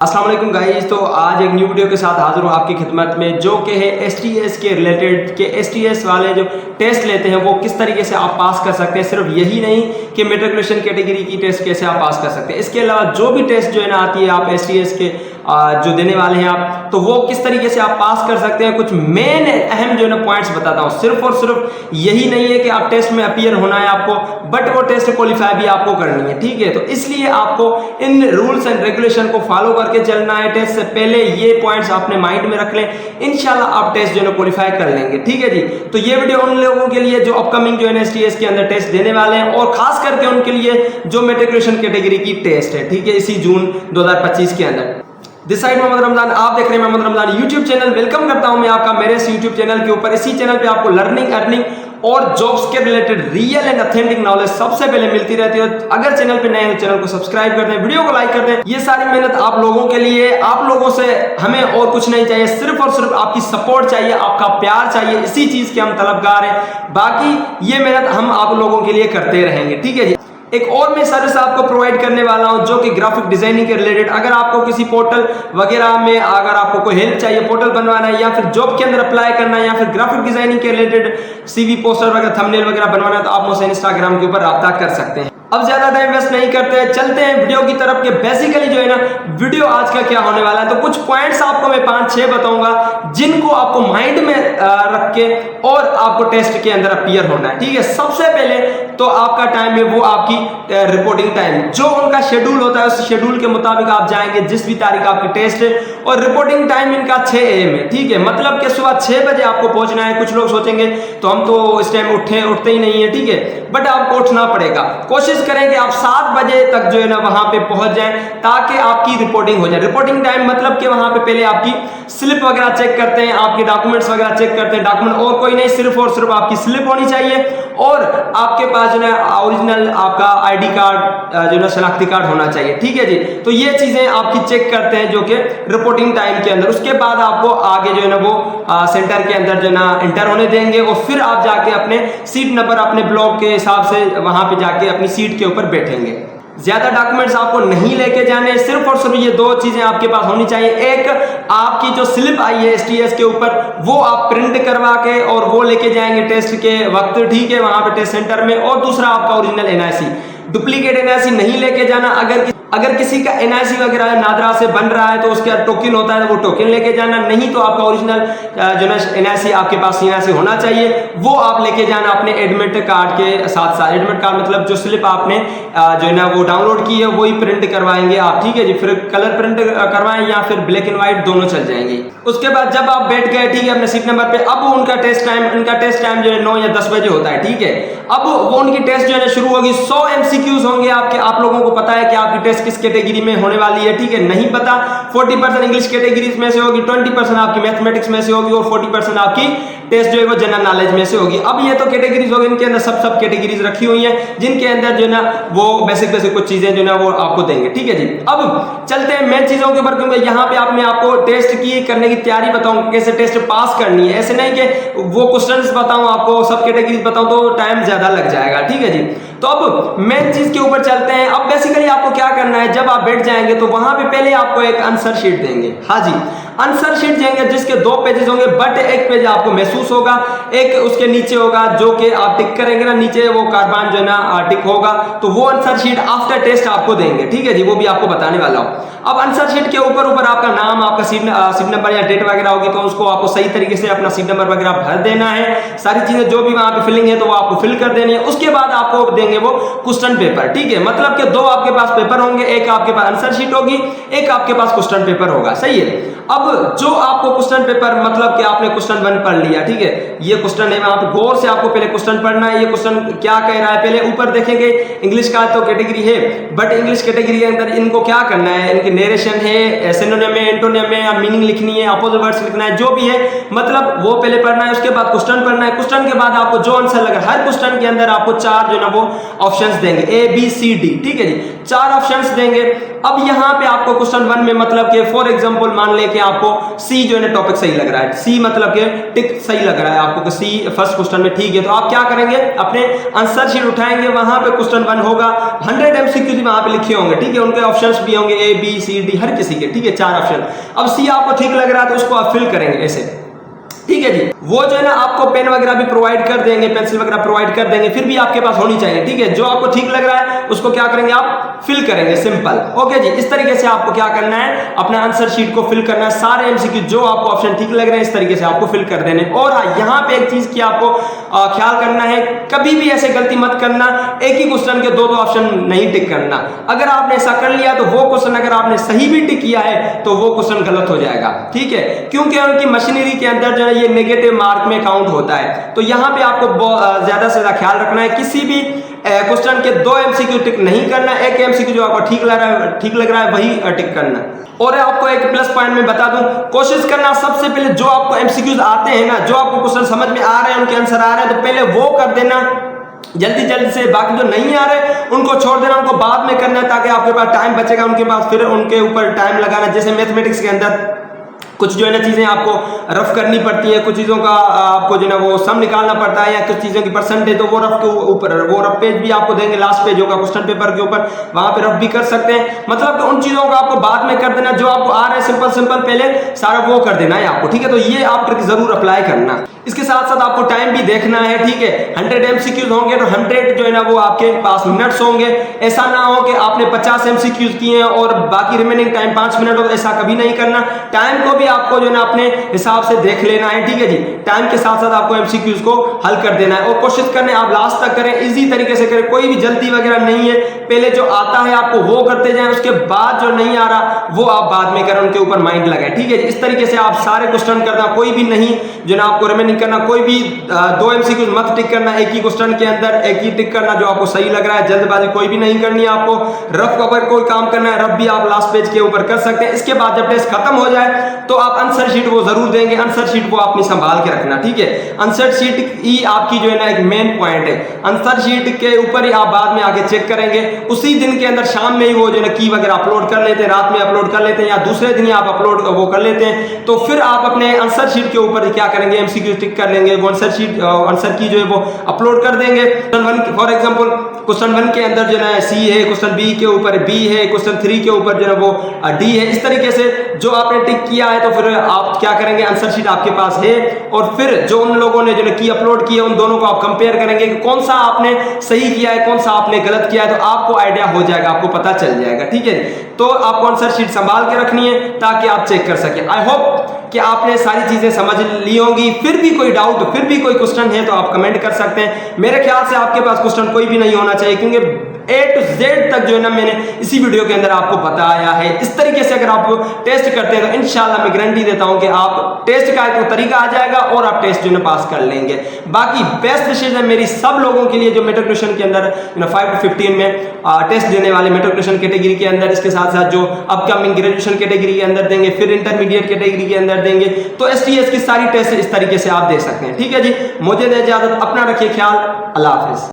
अस्सलाम वालेकुम गाइस। तो आज एक न्यू वीडियो के साथ हाजिर हूँ आपकी खिदमत में, जो कि है एसटीएस के रिलेटेड के एसटीएस वाले जो टेस्ट लेते हैं वो किस तरीके से आप पास कर सकते हैं। सिर्फ यही नहीं कि मेट्रिकुलेशन कैटेगरी की टेस्ट कैसे आप पास कर सकते हैं, इसके अलावा जो भी टेस्ट जो है ना आती है आप एसटीएस के जो देने वाले हैं आप, तो वो किस तरीके से आप पास कर सकते हैं। कुछ मेन अहम जो है ना पॉइंट्स बताता हूँ। सिर्फ और सिर्फ यही नहीं है कि आप टेस्ट में अपीयर होना है आपको, बट वो टेस्ट क्वालिफाई भी आपको करनी है, ठीक है। तो इसलिए आपको इन रूल्स एंड रेगुलेशन को फॉलो करके चलना है। टेस्ट से पहले ये पॉइंट्स अपने माइंड में रख लें, इंशाल्लाह आप टेस्ट जो है क्वालिफाई कर लेंगे, ठीक है जी। तो ये वीडियो उन लोगों के लिए जो अपकमिंग जो एसटीएस के अंदर टेस्ट देने वाले हैं, और खास करके उनके लिए जो मेट्रिकुलेशन कैटेगरी की टेस्ट है, ठीक है, इसी जून 2025 के अंदर। दिस साइड मोहम्मद रमजान, आप देख रहे हैं Mohammad Ramzan YouTube channel. Welcome करता हूं मैं आपका मेरे इस यूट्यूब चैनल के ऊपर। इसी चैनल पे आपको लर्निंग, अर्निंग और जॉब्स के related real and authentic knowledge सबसे पहले मिलती रहती है। अगर चैनल पे नए हैं तो चैनल को सब्सक्राइब कर दें, वीडियो को लाइक कर दें। ये सारी मेहनत आप लोगों के लिए, आप लोगों से हमें और कुछ नहीं चाहिए, सिर्फ और सिर्फ आपकी सपोर्ट चाहिए, आपका प्यार चाहिए। इसी चीज के हम तलबगार हैं। बाकी ये मेहनत हम आप लोगों के लिए करते रहेंगे, ठीक है जी। एक और मैं सर्विस आपको प्रोवाइड करने वाला हूं जो कि ग्राफिक डिजाइनिंग के रिलेटेड। अगर आपको किसी पोर्टल वगैरह में अगर आपको कोई हेल्प चाहिए, पोर्टल बनवाना है या फिर जॉब के अंदर अप्लाई करना है या फिर ग्राफिक डिजाइनिंग के रिलेटेड सीवी, पोस्टर वगैरह, थंबनेल वगैरह बनवाना है, तो आप मुझसे इंस्टाग्राम के ऊपर रब्ता कर सकते हैं। अब ज्यादा टाइम वेस्ट नहीं करते, चलते हैं वीडियो की तरफ के बेसिकली जो है ना वीडियो आज का क्या होने वाला है। तो कुछ पॉइंट्स आपको मैं 5-6 बताऊंगा जिनको आपको माइंड में रख के और आपको टेस्ट के अंदर अपीयर होना है, ठीक है। सबसे पहले तो आपका टाइम है वो आपकी रिपोर्टिंग टाइम, जो उनका शेड्यूल होता है उस शेड्यूल के मुताबिक आप जाएंगे जिस भी तारीख आपकी टेस्ट है। और रिपोर्टिंग टाइम इनका 6 AM है, ठीक है, मतलब कि सुबह 6 बजे आपको पहुंचना है। कुछ लोग सोचेंगे तो हम तो इस टाइम उठते ही नहीं है, ठीक है, बट आपको उठना पड़ेगा। कोशिश करें कि आप 7 बजे तक जो है ना वहां पे पहुंच जाएं ताकि आपकी रिपोर्टिंग हो जाए। रिपोर्टिंग टाइम मतलब कि वहां पे पहले आपकी स्लिप वगैरह चेक करते हैं, आपके डॉक्यूमेंट्स वगैरह चेक करते हैं। डॉक्यूमेंट और कोई नहीं, सिर्फ और सिर्फ आपकी स्लिप होनी चाहिए और आपके पास जो है ओरिजिनल आपका आईडी कार्ड जो है शनाख्ती कार्ड होना चाहिए, ठीक है जी। तो ये चीजें आपकी चेक करते हैं जो कि रिपोर्टिंग टाइम के अंदर। उसके बाद आपको आगे जो है ना वो सेंटर के अंदर जो है ना इंटर होने देंगे और फिर आप जाके अपने सीट नंबर अपने ब्लॉक के हिसाब से वहां पे जाके अपनी सीट के ऊपर बैठेंगे। ज्यादा डॉक्यूमेंट्स आपको नहीं लेके जाने, सिर्फ और सिर्फ ये 2 चीजें आपके पास होनी चाहिए। एक, आपकी जो स्लिप आई है एसटीएस के ऊपर वो आप प्रिंट करवा के और वो लेके जाएंगे टेस्ट के वक्त, ठीक है, वहां पे टेस्ट सेंटर में। और दूसरा आपका ओरिजिनल एनआईसी, डुप्लीकेट एनआईसी नहीं लेके जाना। अगर किसी का एनआईसी वगैरह नादरा से बन रहा है तो उसका टोकन होता है, वो टोकन लेके जाना। नहीं तो आपका ओरिजिनल जो है एनआईसी आपके पास एनआईसी होना चाहिए, वो आप लेके जाना अपने एडमिट कार्ड के साथ साथ। एडमिट कार्ड मतलब जो स्लिप आपने जो है ना वो डाउनलोड की है वही प्रिंट करवाएंगे आप, ठीक है जी। फिर कलर प्रिंट करवाएं या फिर ब्लैक एंड व्हाइट, दोनों चल जाएंगे। उसके बाद जब आप बैठ गए, ठीक है, अपने सीट नंबर पे, अब उनका टेस्ट टाइम जो है 9 या 10 बजे होता है, ठीक है। अब वो उनकी टेस्ट जो है शुरू होगी। 100 MCQs होंगे आपके। आप लोगों को पता है कि आपकी टेस्ट किस कैटेगरी में होने वाली है, ठीक है। नहीं पता, 40% इंग्लिश कैटेगरीज में से होगी, 20% आपकी मैथमेटिक्स में से होगी और 40% आपकी टेस्ट जो है वो जनरल नॉलेज में से होगी। अब ये तो कैटेगरीज होगी, इनके अंदर सब कैटेगरीज रखी हुई हैं जिनके अंदर जो है ना वो बेसिक कुछ चीजें जो है वो आपको देंगे, ठीक है जी। अब चलते हैं मेन चीजों के ऊपर, क्योंकि यहाँ पे आपको टेस्ट की करने की तैयारी बताऊं, कैसे टेस्ट पास करनी है। ऐसे नहीं कि वो क्वेश्चंस बताऊं आपको, सब कैटेगरीज बताऊं तो टाइम ज्यादा लग जाएगा, ठीक है जी। तो अब मेन चीज के ऊपर चलते हैं। अब बेसिकली आपको क्या करना है, जब आप बैठ जाएंगे तो वहां पे पहले आपको एक आंसर शीट देंगे। हाँ जी, आंसर शीट देंगे जिसके 2 पेजेस होंगे, बट एक पेज आपको महसूस होगा, एक उसके नीचे होगा जो कि आप टिक करेंगे ना, नीचे वो कार्बान जो है ना टिक होगा, तो वो आंसर शीट आफ्टर टेस्ट आपको देंगे, ठीक है जी। वो भी आपको बताने वाला हूं। अब आंसर शीट के ऊपर आपका नाम, आपका सीट नंबर या डेट वगैरह होगी तो उसको आपको सही तरीके से अपना सीट नंबर वगैरह भर देना है। सारी चीजें जो भी वहां पे फिलिंग है तो वो आपको फिल कर देनी है। उसके बाद आपको देंगे वो क्वेश्चन पेपर, ठीक है। मतलब कि 2 आपके पास पेपर होंगे, एक आपके पास आंसर शीट होगी, एक आपके पास क्वेश्चन पेपर होगा, सही है। अब जो आपको क्वेश्चन पेपर, मतलब कि आपने क्वेश्चन 1 पढ़ लिया, ठीक है, ये क्वेश्चन है, वहां पे गौर से आपको पहले क्वेश्चन पढ़ना है। ये क्वेश्चन क्या कह रहा है, पहले ऊपर देखेंगे। इंग्लिश का तो कैटेगरी है, बट इंग्लिश कैटेगरी के अंदर इनको क्या करना है, इनकी नरेशन है, सिनोनिम है, एंटोनिम है, या मीनिंग लिखनी है, अपोजिट वर्ड्स लिखना है, जो भी है, मतलब वो पहले पढ़ना है। उसके बाद क्वेश्चन पढ़ना है। क्वेश्चन के बाद आपको जो आंसर लगा, हर क्वेश्चन के अंदर आपको 4 जो ना वो ऑप्शंस देंगे, ABCD, ठीक है जी, 4 ऑप्शंस देंगे। अब यहाँ पे आपको क्वेश्चन 1 में मतलब कि फॉर एग्जांपल मान ले कि आपको सी जो है ना टॉपिक सही लग रहा है, सी मतलब कि टिक सही लग रहा है आपको कि सी फर्स्ट क्वेश्चन में, ठीक है। तो आप क्या करेंगे, अपने आंसर शीट उठाएंगे, वहां पे क्वेश्चन 1 होगा, 100 MCQ वहां पे लिखे होंगे, ठीक है। उनके ऑप्शंस भी होंगे A B सी डी हर किसी के, ठीक है, 4 ऑप्शन। अब सी आपको ठीक लग रहा है तो उसको आप फिल करेंगे ऐसे, ठीक है जी। वो जो है ना आपको पेन वगैरह भी प्रोवाइड कर देंगे, पेंसिल वगैरह प्रोवाइड कर देंगे, फिर भी आपके पास होनी चाहिए, ठीक है। जो आपको ठीक लग रहा है उसको क्या करेंगे आप फिल करेंगे, सिंपल, ओके जी। इस तरीके से आपको क्या करना है, अपना आंसर शीट को फिल करना है, सारे एमसीक्यू जो आपको ऑप्शन ठीक लग रहे हैं इस तरीके से आपको फिल कर देने। और हाँ, यहाँ पे एक चीज की आपको ख्याल करना है, कभी भी ऐसे गलती मत करना, एक ही क्वेश्चन के 2 ऑप्शन नहीं टिक करना। अगर आपने ऐसा कर लिया तो वो क्वेश्चन अगर आपने सही भी टिक किया है तो वो क्वेश्चन गलत हो जाएगा, ठीक है, क्योंकि उनकी मशीनरी के अंदर जो है ये नेगेटिव मार्क में काउंट होता है। तो यहाँ पे आपको ज्यादा से ज्यादा ख्याल रखना है, किसी भी क्वेश्चन के 2 एमसीक्यू टिक नहीं करना, एक एमसीक्यू जो आपको ठीक लग रहा है वही टिक करना। और आपको एक प्लस पॉइंट में बता दूं, कोशिश करना सबसे पहले जो आपको एमसीक्यूज आते हैं ना, जो आपको क्वेश्चन समझ में आ रहे हैं, उनके आंसर आ रहे हैं, तो पहले वो कर देना जल्दी से। बाकी जो नहीं आ रहे उनको छोड़ देना, उनको बाद में करना है, ताकि आपके पास टाइम बचेगा उनके पास, फिर उनके ऊपर टाइम लगाना। जैसे मैथमेटिक्स के अंदर कुछ जो है ना चीजें आपको रफ करनी पड़ती है, कुछ चीजों का आपको जो है ना वो सम निकालना पड़ता है, या कुछ चीजों की परसेंटेज, तो वो रफ के ऊपर वो रफ पेज भी आपको देंगे, लास्ट पेज होगा क्वेश्चन पेपर के ऊपर, वहां पे रफ भी कर सकते हैं। मतलब कि उन चीजों को आपको बाद में कर देना, जो आपको आ रहे हैं सिंपल पहले सारा वो कर देना है आपको, ठीक है। तो ये आप जरूर अप्लाई करना। इसके साथ साथ आपको टाइम भी देखना है, ठीक है। 100 एमसीक्यूज होंगे तो 100 जो है ना वो आपके पास मिनट्स होंगे। ऐसा ना हो कि आपने 50 एमसीक्यूज किए हैं और बाकी रिमेनिंग टाइम 5 मिनट हो, ऐसा कभी नहीं करना। टाइम को भी आपको जो है ना अपने हिसाब से देख लेना है, ठीक है जी। टाइम के साथ साथ आपको एमसीक्यूज को हल कर देना है, और कोशिश करने आप लास्ट तक करें, इजी तरीके से करें, कोई भी जल्दी वगैरह नहीं है। पहले जो आता है आपको वो करते जाएं, उसके बाद जो नहीं आ रहा वो आप बाद में करें, उनके ऊपर माइंड लगाएं, ठीक है। इस तरीके से आप सारे क्वेश्चन करना, कोई भी नहीं जो ना आपको रिमेनिंग करना, कोई भी 2 एमसीक्यूज मत टिक करना, एक ही क्वेश्चन के अंदर एक ही टिक करना जो आपको सही लग रहा है। जल्दबाजी कोई भी नहीं करनी है आपको। रफ कवर कोई काम करना है, रफ भी आप लास्ट पेज के ऊपर कर सकते हैं। इसके बाद जब टेस्ट खत्म हो जाए तो आप आंसर शीट वो जरूर देंगे, आंसर शीट वो अपनी संभाल के रखना, ठीक है। आंसर शीट ही आपकी जो है ना एक मेन पॉइंट है। आंसर शीट के ऊपर ही आप बाद में आके चेक करेंगे, उसी दिन के अंदर शाम में ही वो जो है की वगैरह अपलोड कर लेते हैं, रात में अपलोड कर लेते हैं, या दूसरे दिन ही आप अपलोड वो कर लेते हैं। तो फिर आप अपने आंसर शीट के ऊपर क्या करेंगे, एमसीक्यू टिक कर लेंगे, वो आंसर की जो है वो अपलोड कर देंगे। फॉर एग्जांपल क्वेश्चन 1 के अंदर जो है सी है, क्वेश्चन बी के ऊपर बी है, क्वेश्चन 3 के ऊपर जो है वो डी है। इस तरीके से जो आपने टिक किया है तो फिर आप क्या करेंगे, आंसर शीट आपके पास है, और फिर जो उन लोगों ने जो की अपलोड की है उन दोनों को आप कंपेयर करेंगे कि कौन सा आपने सही किया है, कौन सा आपने गलत किया है, तो आपको आइडिया हो जाएगा, आपको पता चल जाएगा, ठीक है। तो आपको आंसर शीट संभाल के रखनी है ताकि आप चेक कर सकें। आई होप कि आपने सारी चीजें समझ ली होंगी। फिर भी कोई डाउट, फिर भी कोई क्वेश्चन है तो आप कमेंट कर सकते हैं। मेरे ख्याल से आपके पास क्वेश्चन कोई भी नहीं होना चाहिए, क्योंकि A to Z तक जो है ना मैंने इसी वीडियो के अंदर आपको बताया है। इस तरीके से अगर आप टेस्ट करते हैं तो इंशाल्लाह मैं गारंटी देता हूं कि आप टेस्ट का एक तरीका आ जाएगा और आप टेस्ट जो है पास कर लेंगे। बाकी बेस्ट विशेष है मेरी सब लोगों के लिए जो मेट्रिकुलेशन के अंदर 5 to 15 में टेस्ट देने वाले मेट्रिकुलेशन कैटेगरी के अंदर, इसके साथ साथ जो अपकमिंग ग्रेजुएशन कैटेगरी के अंदर देंगे, फिर इंटरमीडिएट कैटेगरी के अंदर देंगे। तो STS की सारी टेस्ट इस तरीके से आप दे सकते हैं, ठीक है जी। मुझे दे इजाजत, अपना रखिए ख्याल, अल्लाह हाफिज।